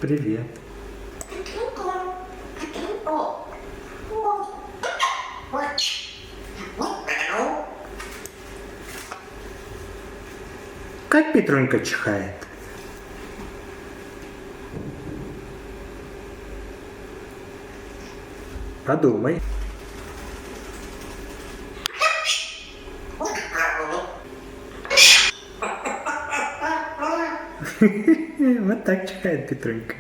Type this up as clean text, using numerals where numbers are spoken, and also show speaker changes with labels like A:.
A: Привет. Как Петрунька чихает? Подумай. Вот так чихает Петрунька.